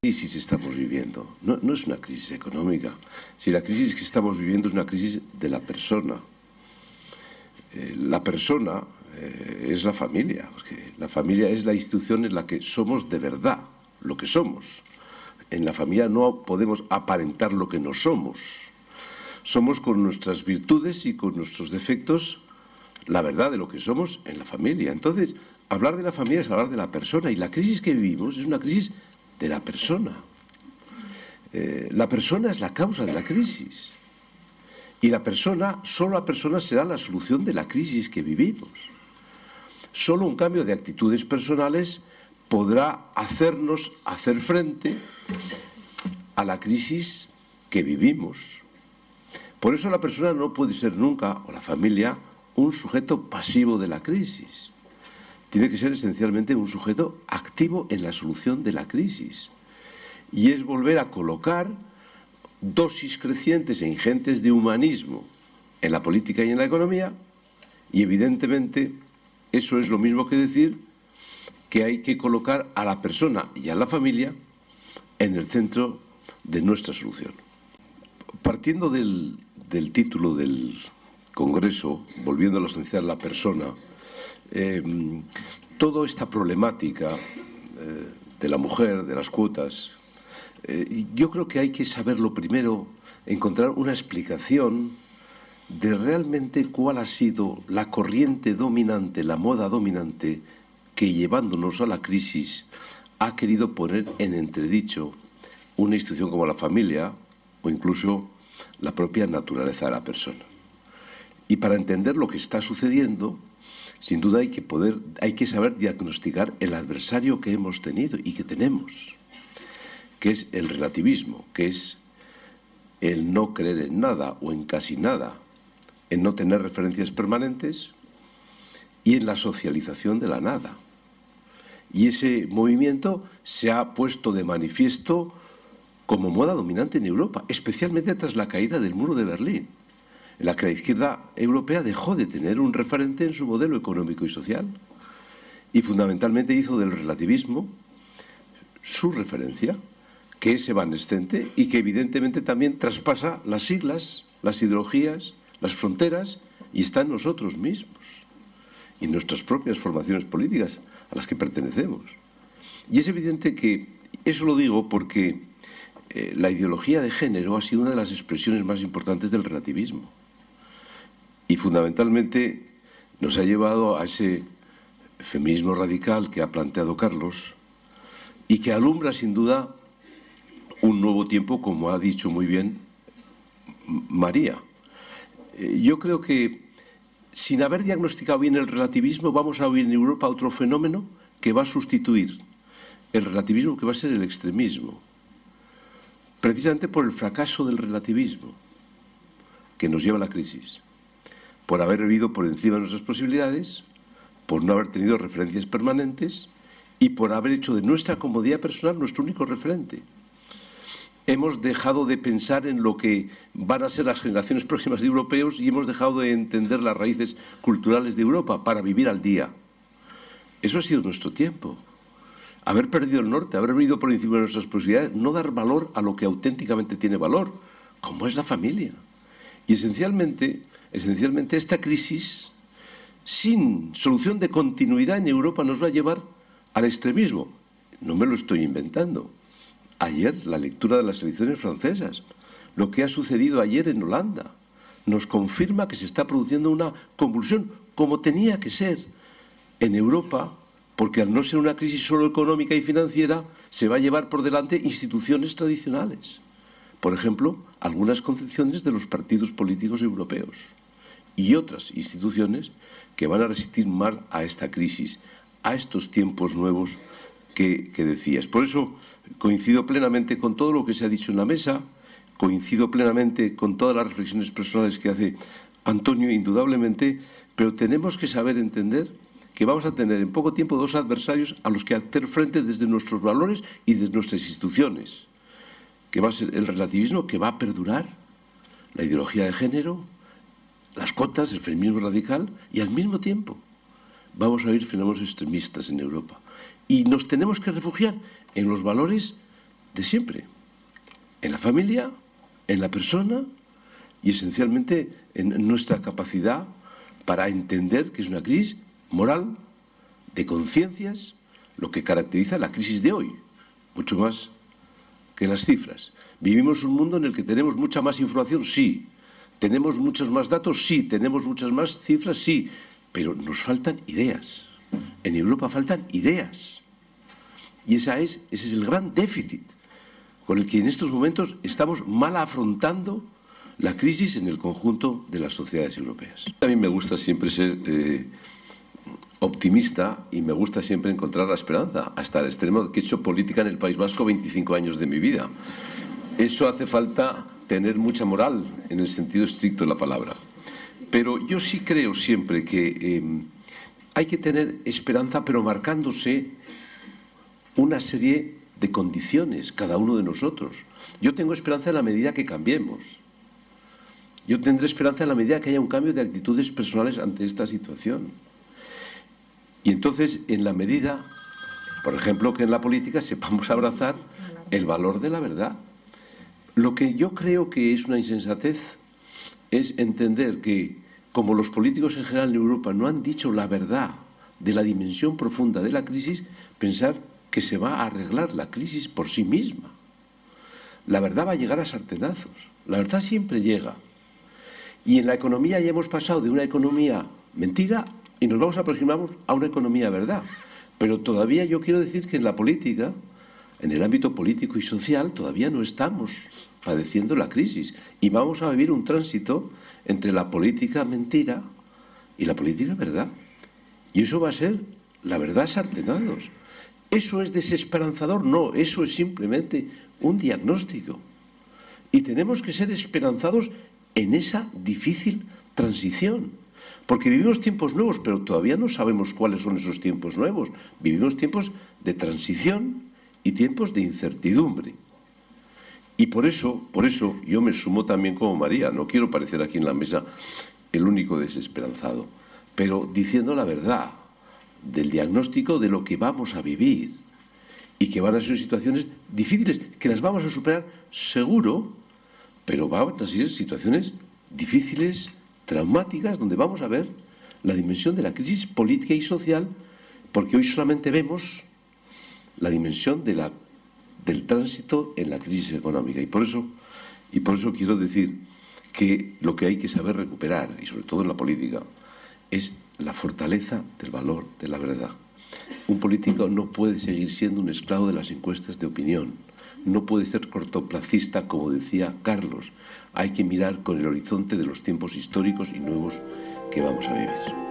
crisis estamos viviendo? No es una crisis económica. Si la crisis que estamos viviendo es una crisis de la persona. La persona es la familia, porque la familia es la institución en la que somos de verdad lo que somos. En la familia no podemos aparentar lo que no somos. Somos con nuestras virtudes y con nuestros defectos la verdad de lo que somos en la familia. Entonces, hablar de la familia es hablar de la persona, y la crisis que vivimos es una crisis de la persona. La persona es la causa de la crisis. Y la persona, solo la persona será la solución de la crisis que vivimos. Solo un cambio de actitudes personales podrá hacernos hacer frente a la crisis que vivimos. Por eso la persona no puede ser nunca, o la familia, un sujeto pasivo de la crisis. Tiene que ser esencialmente un sujeto activo en la solución de la crisis. Y es volver a colocar dosis crecientes e ingentes de humanismo en la política y en la economía, y evidentemente eso es lo mismo que decir que hay que colocar a la persona y a la familia en el centro de nuestra solución. Partiendo del título del Congreso, volviendo a lo esencial, la persona, toda esta problemática de la mujer, de las cuotas, yo creo que hay que saberlo primero, encontrar una explicación de realmente cuál ha sido la corriente dominante, la moda dominante, que llevándonos a la crisis ha querido poner en entredicho una institución como la familia o incluso la propia naturaleza de la persona. Y para entender lo que está sucediendo, sin duda hay que saber diagnosticar el adversario que hemos tenido y que tenemos, que es el relativismo, que es el no creer en nada o en casi nada, en no tener referencias permanentes y en la socialización de la nada. Y ese movimiento se ha puesto de manifiesto como moda dominante en Europa, especialmente tras la caída del muro de Berlín, en la que la izquierda europea dejó de tener un referente en su modelo económico y social y fundamentalmente hizo del relativismo su referencia, que es evanescente y que evidentemente también traspasa las siglas, las ideologías, las fronteras, y está en nosotros mismos y en nuestras propias formaciones políticas a las que pertenecemos. Y es evidente que, eso lo digo porque la ideología de género ha sido una de las expresiones más importantes del relativismo y fundamentalmente nos ha llevado a ese feminismo radical que ha planteado Carlos y que alumbra sin duda un nuevo tiempo, como ha dicho muy bien María. Yo creo que sin haber diagnosticado bien el relativismo vamos a oír en Europa otro fenómeno que va a sustituir el relativismo, que va a ser el extremismo, precisamente por el fracaso del relativismo que nos lleva a la crisis, por haber vivido por encima de nuestras posibilidades, por no haber tenido referencias permanentes y por haber hecho de nuestra comodidad personal nuestro único referente. Hemos dejado de pensar en lo que van a ser las generaciones próximas de europeos y hemos dejado de entender las raíces culturales de Europa para vivir al día. Eso ha sido nuestro tiempo. Haber perdido el norte, haber vivido por encima de nuestras posibilidades, no dar valor a lo que auténticamente tiene valor, como es la familia. Y esencialmente esta crisis, sin solución de continuidad en Europa, nos va a llevar al extremismo. No me lo estoy inventando. Ayer, la lectura de las elecciones francesas, lo que ha sucedido ayer en Holanda, nos confirma que se está produciendo una convulsión, como tenía que ser en Europa, porque al no ser una crisis solo económica y financiera, se va a llevar por delante instituciones tradicionales. Por ejemplo, algunas concepciones de los partidos políticos europeos y otras instituciones que van a resistir mal a esta crisis, a estos tiempos nuevos que decías. Por eso coincido plenamente con todo lo que se ha dicho en la mesa, coincido plenamente con todas las reflexiones personales que hace Antonio, indudablemente, pero tenemos que saber entender que vamos a tener en poco tiempo dos adversarios a los que hacer frente desde nuestros valores y desde nuestras instituciones, que va a ser el relativismo, que va a perdurar, la ideología de género, las cotas, el feminismo radical, y al mismo tiempo vamos a oír fenómenos extremistas en Europa. Y nos tenemos que refugiar en los valores de siempre, en la familia, en la persona y esencialmente en nuestra capacidad para entender que es una crisis moral, de conciencias, lo que caracteriza la crisis de hoy, mucho más que las cifras. Vivimos un mundo en el que tenemos mucha más información, sí. Tenemos muchos más datos, sí. Tenemos muchas más cifras, sí. Pero nos faltan ideas. En Europa faltan ideas. Y ese es el gran déficit con el que en estos momentos estamos mal afrontando la crisis en el conjunto de las sociedades europeas. A mí me gusta siempre ser optimista y me gusta siempre encontrar la esperanza, hasta el extremo de que he hecho política en el País Vasco 25 años de mi vida. Eso hace falta tener mucha moral en el sentido estricto de la palabra. Pero yo sí creo siempre que hay que tener esperanza, pero marcándose una serie de condiciones, cada uno de nosotros. Yo tengo esperanza en la medida que cambiemos. Yo tendré esperanza en la medida que haya un cambio de actitudes personales ante esta situación. Y entonces, en la medida, por ejemplo, que en la política sepamos abrazar el valor de la verdad. Lo que yo creo que es una insensatez es entender que, como los políticos en general en Europa no han dicho la verdad de la dimensión profunda de la crisis, pensar que se va a arreglar la crisis por sí misma. La verdad va a llegar a sartenazos. La verdad siempre llega. Y en la economía ya hemos pasado de una economía mentira y nos vamos a aproximar a una economía verdad. Pero todavía yo quiero decir que en la política, en el ámbito político y social, todavía no estamos padeciendo la crisis. Y vamos a vivir un tránsito entre la política mentira y la política verdad. Y eso va a ser la verdad sartenados. ¿Eso es desesperanzador? No, eso es simplemente un diagnóstico. Y tenemos que ser esperanzados en esa difícil transición. Porque vivimos tiempos nuevos, pero todavía no sabemos cuáles son esos tiempos nuevos. Vivimos tiempos de transición y tiempos de incertidumbre. Y por eso yo me sumo también como María. No quiero parecer aquí en la mesa el único desesperanzado, pero diciendo la verdad del diagnóstico de lo que vamos a vivir y que van a ser situaciones difíciles, que las vamos a superar seguro, pero van a ser situaciones difíciles, traumáticas, donde vamos a ver la dimensión de la crisis política y social, porque hoy solamente vemos la dimensión del tránsito en la crisis económica. Y por eso quiero decir que lo que hay que saber recuperar, y sobre todo en la política, es la fortaleza del valor de la verdad. Un político no puede seguir siendo un esclavo de las encuestas de opinión. No puede ser cortoplacista, como decía Carlos. Hay que mirar con el horizonte de los tiempos históricos y nuevos que vamos a vivir.